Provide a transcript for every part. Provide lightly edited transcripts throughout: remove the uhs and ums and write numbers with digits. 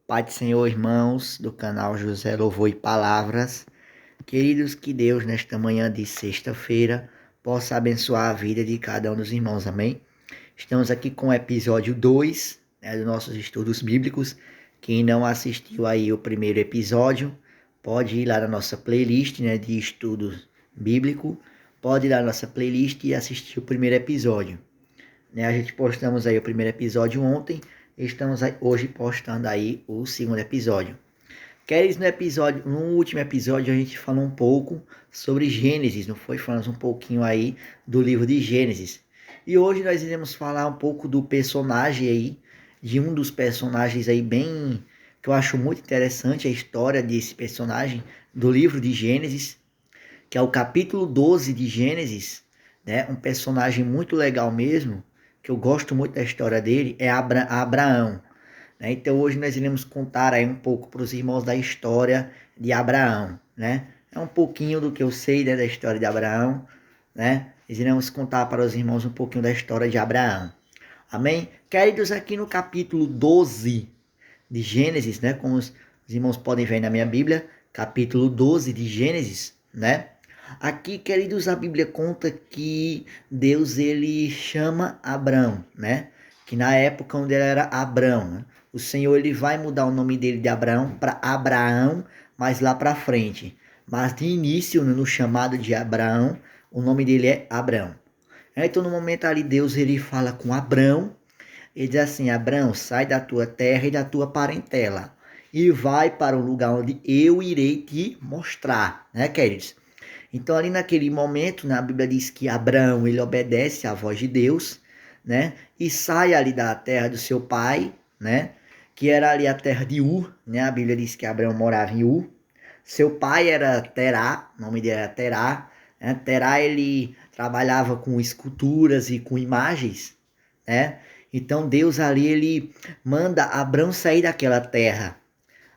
Pai do Senhor, irmãos do canal José Louvor e Palavras. Queridos, que Deus, nesta manhã de sexta-feira, possa abençoar a vida de cada um dos irmãos, amém? Estamos aqui com o episódio 2, dos nossos estudos bíblicos. Quem não assistiu aí o primeiro episódio, pode ir lá na nossa playlist, de estudos bíblico. Pode ir lá na nossa playlist e assistir o primeiro episódio. A gente postamos aí o primeiro episódio ontem, e estamos hoje postando aí o segundo episódio. Queres no último episódio a gente falou um pouco sobre Gênesis, não foi? Falamos um pouquinho aí do livro de Gênesis. E hoje nós iremos falar um pouco do personagem aí, de um dos personagens aí bem, que eu acho muito interessante a história desse personagem do livro de Gênesis, que é o capítulo 12 de Gênesis, um personagem muito legal mesmo, que eu gosto muito da história dele, é Abraão. Então hoje nós iremos contar aí um pouco para os irmãos da história de Abraão. É um pouquinho do que eu sei, da história de Abraão. Nós iremos contar para os irmãos um pouquinho da história de Abraão. Amém? Queridos, aqui no capítulo 12 de Gênesis, como os irmãos podem ver na minha Bíblia, capítulo 12 de Gênesis, Aqui, queridos, a Bíblia conta que Deus ele chama Abrão, que na época onde ele era Abrão, o Senhor ele vai mudar o nome dele de Abraão para Abraão, mais lá para frente. Mas de início, no chamado de Abraão, o nome dele é Abrão. Então, no momento ali, Deus ele fala com Abrão, ele diz assim: Abrão, sai da tua terra e da tua parentela e vai para o lugar onde eu irei te mostrar, queridos? Então, ali naquele momento, a Bíblia diz que Abraão, ele obedece à voz de Deus, e sai ali da terra do seu pai, que era ali a terra de Ur, A Bíblia diz que Abraão morava em Ur. Seu pai era Terá, o nome dele era Terá, Terá, ele trabalhava com esculturas e com imagens, Então, Deus ali, ele manda Abraão sair daquela terra.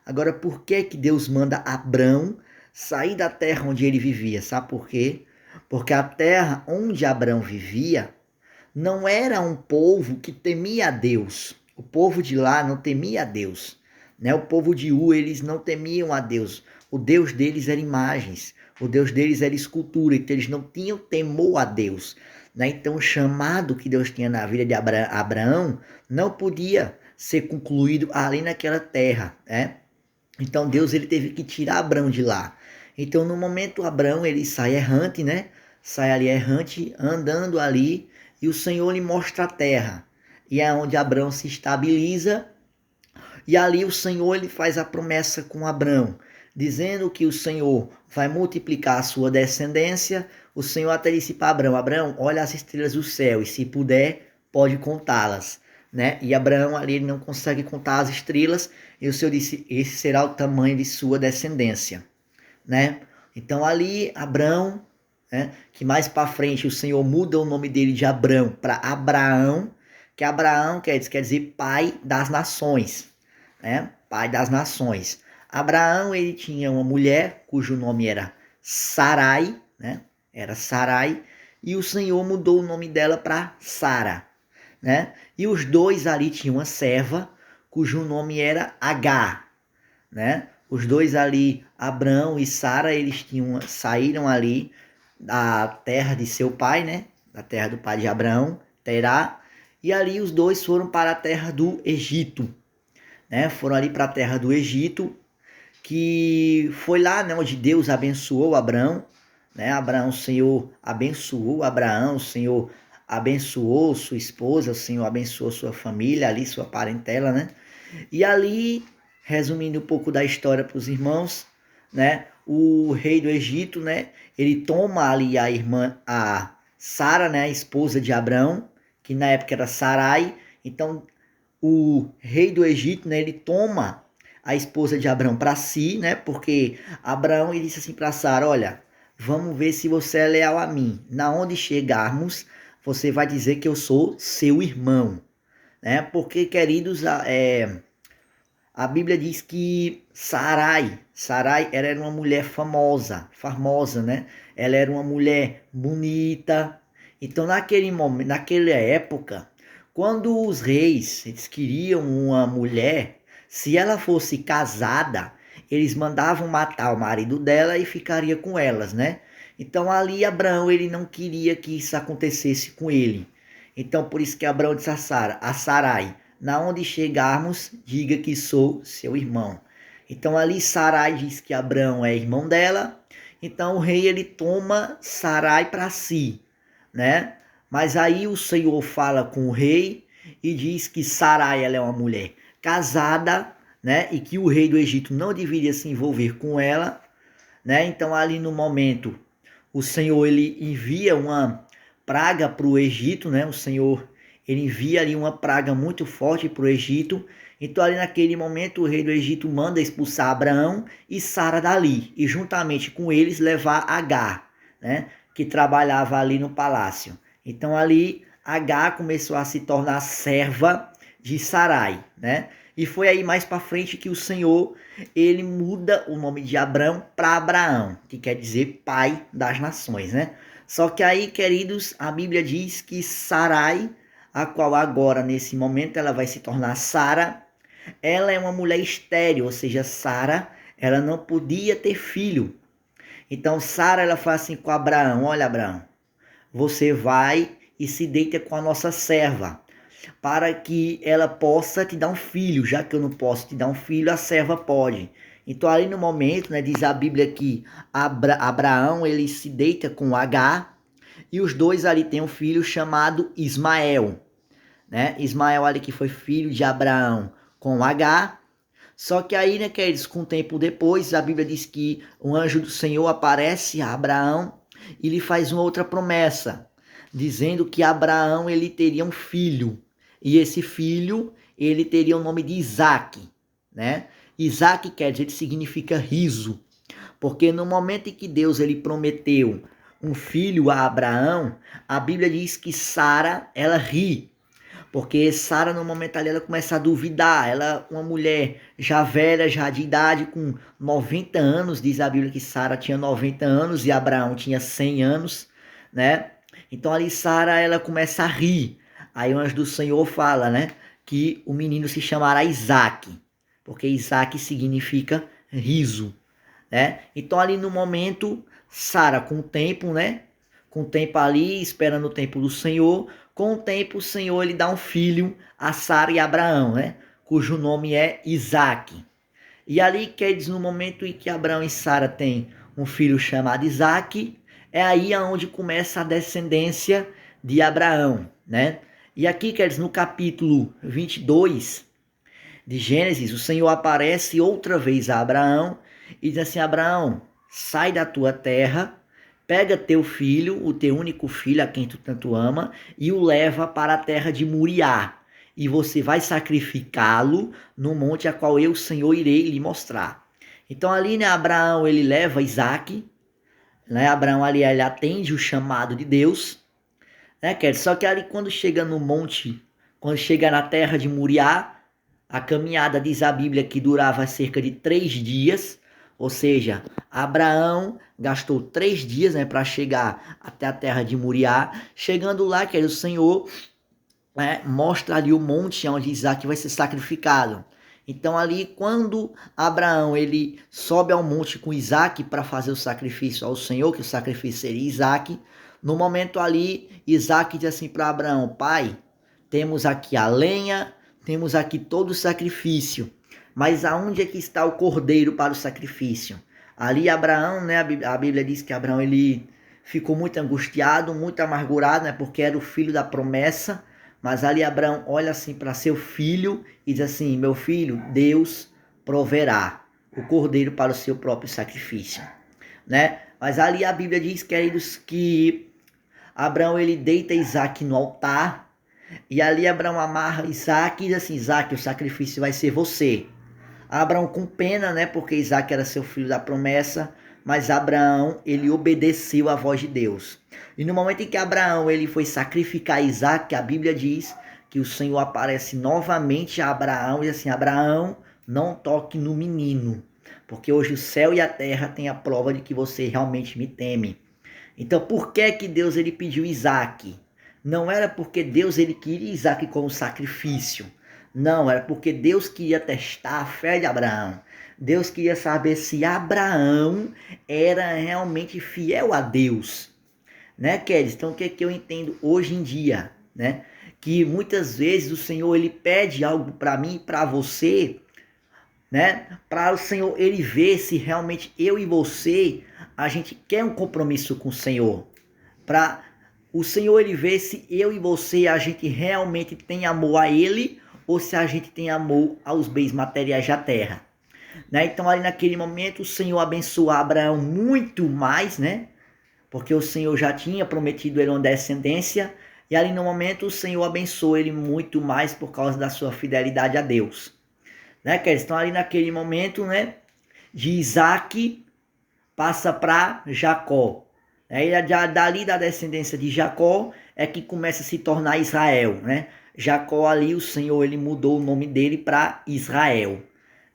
Agora, por que Deus manda Abraão sair da terra onde ele vivia? Sabe por quê? Porque a terra onde Abraão vivia não era um povo que temia a Deus. O povo de lá não temia a Deus. O povo de Ur, eles não temiam a Deus. O Deus deles era imagens. O Deus deles era escultura. Então eles não tinham temor a Deus. Então o chamado que Deus tinha na vida de Abraão não podia ser concluído ali naquela terra, Então Deus ele teve que tirar Abraão de lá. Então no momento Abraão ele sai errante, Sai ali errante, andando ali, e o Senhor lhe mostra a terra. E é onde Abraão se estabiliza. E ali o Senhor ele faz a promessa com Abraão, dizendo que o Senhor vai multiplicar a sua descendência. O Senhor até disse para Abraão: Abraão, olha as estrelas do céu e se puder, pode contá-las. E Abraão ali ele não consegue contar as estrelas, e o Senhor disse: esse será o tamanho de sua descendência, Então ali Abraão, que mais para frente o Senhor muda o nome dele de Abrão para Abraão, que Abraão quer dizer pai das nações, Pai das nações. Abraão ele tinha uma mulher cujo nome era Sarai, Era Sarai, e o Senhor mudou o nome dela para Sara, E os dois ali tinham uma serva cujo nome era Agar, Os dois ali, Abraão e Sara, eles saíram ali da terra de seu pai, Da terra do pai de Abraão, Terá, e ali os dois foram para a terra do Egito, Foram ali para a terra do Egito, que foi lá, onde Deus abençoou Abraão, Abraão, o Senhor abençoou Abraão, o Senhor abençoou sua esposa, o Senhor abençoou sua família ali, sua parentela, E ali, resumindo um pouco da história para os irmãos, o rei do Egito, ele toma ali a irmã, a Sara, a esposa de Abraão, que na época era Sarai. Então o rei do Egito, ele toma a esposa de Abraão para si, porque Abraão ele disse assim para Sara: olha, vamos ver se você é leal a mim. Na onde chegarmos, você vai dizer que eu sou seu irmão, Porque, queridos, a Bíblia diz que Sarai era uma mulher famosa, Ela era uma mulher bonita. Então, naquele momento, naquela época, quando os reis eles queriam uma mulher, Se ela fosse casada, eles mandavam matar o marido dela e ficaria com elas, né? Então ali Abraão ele não queria que isso acontecesse com ele. Então por isso que Abraão disse a Sara, a Sarai, na onde chegarmos, diga que sou seu irmão. Então ali Sarai diz que Abraão é irmão dela. Então o rei ele toma Sarai para si, né? Mas aí o Senhor fala com o rei e diz que Sarai ela é uma mulher casada, né? E que o rei do Egito não deveria se envolver com ela, né? Então ali no momento o Senhor ele envia uma praga para o Egito, né? O Senhor ele envia ali uma praga muito forte para o Egito. Então ali naquele momento o rei do Egito manda expulsar Abraão e Sara dali e juntamente com eles levar Agar, né? Que trabalhava ali no palácio. Então ali Agar começou a se tornar serva de Sarai, né? E foi aí mais para frente que o Senhor ele muda o nome de Abrão para Abraão, que quer dizer pai das nações, né? Só que aí, queridos, a Bíblia diz que Sarai, a qual agora nesse momento ela vai se tornar Sara, ela é uma mulher estéril, ou seja, Sara, ela não podia ter filho. Então Sara ela fala assim com Abraão: olha, Abraão, você vai e se deita com a nossa serva, para que ela possa te dar um filho, já que eu não posso te dar um filho, a serva pode. Então ali no momento, né, diz a Bíblia que Abraão ele se deita com Agar e os dois ali têm um filho chamado Ismael, né? Ismael ali que foi filho de Abraão com Agar. Só que aí, né, queridos, com um tempo depois, a Bíblia diz que um anjo do Senhor aparece a Abraão e lhe faz uma outra promessa, dizendo que Abraão ele teria um filho. E esse filho, ele teria o nome de Isaque, né? Isaque quer dizer, significa riso. Porque no momento em que Deus ele prometeu um filho a Abraão, a Bíblia diz que Sara, ela ri. Porque Sara, no momento ali, ela começa a duvidar. Ela, uma mulher já velha, já de idade, com 90 anos, diz a Bíblia que Sara tinha 90 anos e Abraão tinha 100 anos, né? Então ali Sara, ela começa a rir. Aí o anjo do Senhor fala, né? Que o menino se chamará Isaque, porque Isaque significa riso, né? Então ali no momento, Sara com o tempo, né? Com o tempo ali, esperando o tempo do Senhor, com o tempo o Senhor ele dá um filho a Sara e Abraão, né? Cujo nome é Isaque. E ali, quer dizer, no momento em que Abraão e Sara têm um filho chamado Isaque, é aí aonde começa a descendência de Abraão, né? E aqui, quer dizer, no capítulo 22 de Gênesis, o Senhor aparece outra vez a Abraão e diz assim: Abraão, sai da tua terra, pega teu filho, o teu único filho, a quem tu tanto ama, e o leva para a terra de Moriá. E você vai sacrificá-lo no monte a qual eu, Senhor, irei lhe mostrar. Então ali, né, Abraão, ele leva Isaque, né? Abraão ali, ele atende o chamado de Deus, né, só que ali quando chega no monte, quando chega na terra de Moriá, a caminhada diz a Bíblia que durava cerca de 3 dias, ou seja, Abraão gastou 3 dias, né, para chegar até a terra de Moriá. Chegando lá, o Senhor, né, mostra ali o monte onde Isaac vai ser sacrificado. Então ali, quando Abraão ele sobe ao monte com Isaac para fazer o sacrifício ao Senhor, que o sacrifício seria Isaac, no momento ali, Isaac diz assim para Abraão: pai, temos aqui a lenha, temos aqui todo o sacrifício, mas aonde é que está o cordeiro para o sacrifício? Ali Abraão, né, a Bíblia diz que Abraão ele ficou muito angustiado, muito amargurado, né, porque era o filho da promessa. Mas ali Abraão olha assim para seu filho e diz assim: meu filho, Deus proverá o cordeiro para o seu próprio sacrifício, né? Mas ali a Bíblia diz, queridos, que Abraão ele deita Isaac no altar. E ali Abraão amarra Isaac e diz assim: Isaac, o sacrifício vai ser você. Abraão com pena, né? Porque Isaac era seu filho da promessa. Mas Abraão, ele obedeceu à voz de Deus. E no momento em que Abraão ele foi sacrificar Isaac, a Bíblia diz que o Senhor aparece novamente a Abraão e diz assim: Abraão, não toque no menino, porque hoje o céu e a terra têm a prova de que você realmente me teme. Então, por que Deus ele pediu Isaac? Não era porque Deus ele queria Isaac como sacrifício, Não, era porque Deus queria testar a fé de Abraão. Deus queria saber se Abraão era realmente fiel a Deus, né, Kélis? Então, o que é que eu entendo hoje em dia, né? Que muitas vezes o Senhor, ele pede algo para mim e para você, né? Para o Senhor, ele ver se realmente eu e você, a gente quer um compromisso com o Senhor. Para o Senhor, ele ver se eu e você, a gente realmente tem amor a ele ou se a gente tem amor aos bens materiais da terra, né? Então, ali naquele momento, o Senhor abençoou Abraão muito mais, né? Porque o Senhor já tinha prometido ele uma descendência, e ali no momento o Senhor abençoou ele muito mais por causa da sua fidelidade a Deus, né? Que eles estão ali naquele momento, né? De Isaac passa para Jacó. Aí dali da descendência de Jacó é que começa a se tornar Israel, né? Jacó ali, o Senhor, ele mudou o nome dele para Israel.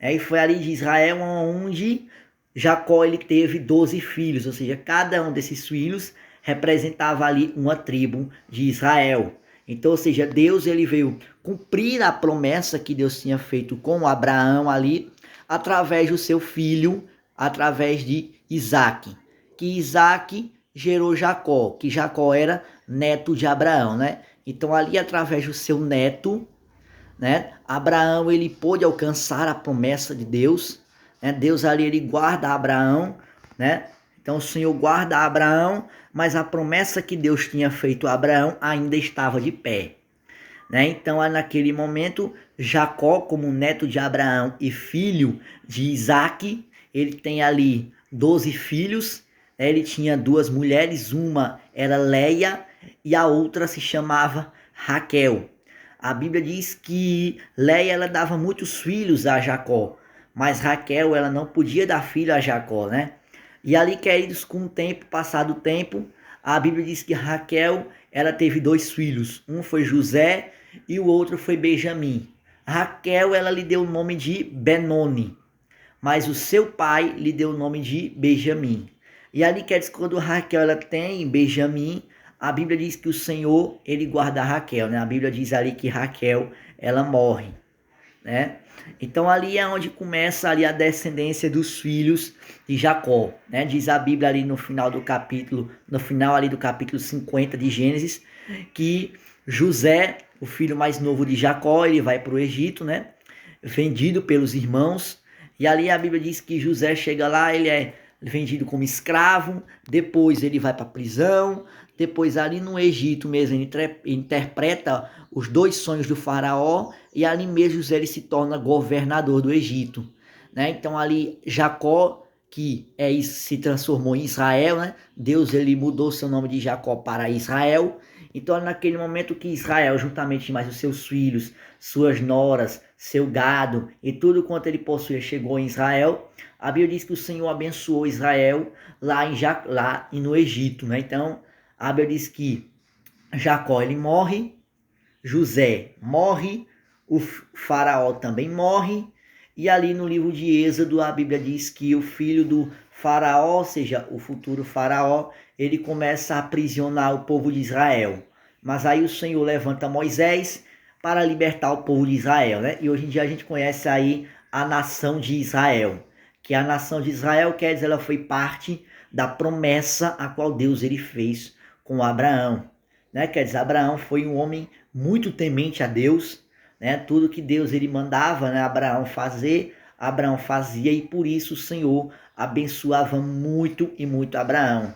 Aí foi ali de Israel onde Jacó ele teve 12 filhos, ou seja, cada um desses filhos representava ali uma tribo de Israel. Então, ou seja, Deus ele veio cumprir a promessa que Deus tinha feito com Abraão ali, através do seu filho, através de Isaac. Que Isaac gerou Jacó, que Jacó era neto de Abraão, né? Então, ali através do seu neto, né? Abraão ele pôde alcançar a promessa de Deus, né? Deus ali ele guarda Abraão, né? Então o Senhor guarda Abraão, mas a promessa que Deus tinha feito a Abraão ainda estava de pé, né? Então naquele momento Jacó, como neto de Abraão e filho de Isaac, ele tem ali 12 filhos, né? Ele tinha duas mulheres, uma era Leia e a outra se chamava Raquel. A Bíblia diz que Leia ela dava muitos filhos a Jacó, mas Raquel ela não podia dar filho a Jacó, né? E ali, queridos, com o tempo, passado o tempo, a Bíblia diz que Raquel ela teve dois filhos, um foi José e o outro foi Benjamim. Raquel ela lhe deu o nome de Benoni, mas o seu pai lhe deu o nome de Benjamim. E ali, queridos, quando Raquel ela tem Benjamim, a Bíblia diz que o Senhor, ele guarda Raquel, né? A Bíblia diz ali que Raquel, ela morre, né? Então ali é onde começa ali a descendência dos filhos de Jacó, né? Diz a Bíblia ali no final do capítulo, no final ali do capítulo 50 de Gênesis, que José, o filho mais novo de Jacó, ele vai para o Egito, né? Vendido pelos irmãos, e ali a Bíblia diz que José chega lá, ele é vendido como escravo, depois ele vai para a prisão, depois ali no Egito mesmo ele interpreta os dois sonhos do faraó e ali mesmo ele se torna governador do Egito, né? Então ali Jacó, que se transformou em Israel, né? Deus ele mudou seu nome de Jacó para Israel. Então naquele momento que Israel, juntamente mais os seus filhos, suas noras, seu gado e tudo quanto ele possuía chegou em Israel, a Bíblia diz que o Senhor abençoou Israel lá no Egito, né? Então a Bíblia diz que Jacó ele morre, José morre, o faraó também morre, e ali no livro de Êxodo a Bíblia diz que o filho do faraó, ou seja, o futuro faraó, ele começa a aprisionar o povo de Israel. Mas aí o Senhor levanta Moisés para libertar o povo de Israel, né? E hoje em dia a gente conhece aí a nação de Israel, que a nação de Israel, quer dizer, ela foi parte da promessa a qual Deus ele fez com Abraão, né? Quer dizer, Abraão foi um homem muito temente a Deus, né? Tudo que Deus ele mandava, né, Abraão fazer, Abraão fazia, e por isso o Senhor abençoava muito e muito Abraão.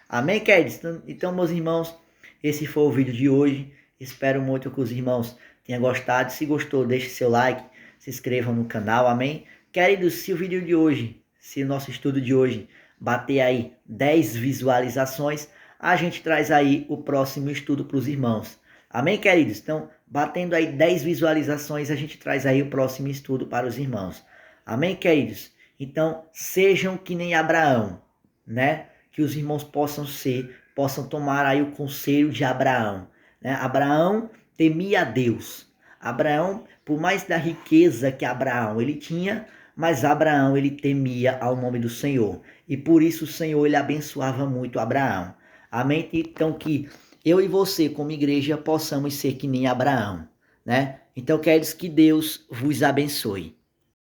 Amém, queridos? Então, meus irmãos, esse foi o vídeo de hoje. Espero muito que os irmãos tenham gostado. Se gostou, deixe seu like, se inscrevam no canal, amém? Queridos, se o vídeo de hoje, se o nosso estudo de hoje bater aí 10 visualizações, a gente traz aí o próximo estudo para os irmãos. Amém, queridos? Então, batendo aí 10 visualizações, a gente traz aí o próximo estudo para os irmãos. Amém, queridos? Então, sejam que nem Abraão, né? Que os irmãos possam tomar aí o conselho de Abraão, né? Abraão temia a Deus. Abraão, por mais da riqueza que Abraão ele tinha, mas Abraão ele temia ao nome do Senhor. E por isso o Senhor ele abençoava muito Abraão. Amém? Então que eu e você, como igreja, possamos ser que nem Abraão, né? Então, queridos, que Deus vos abençoe.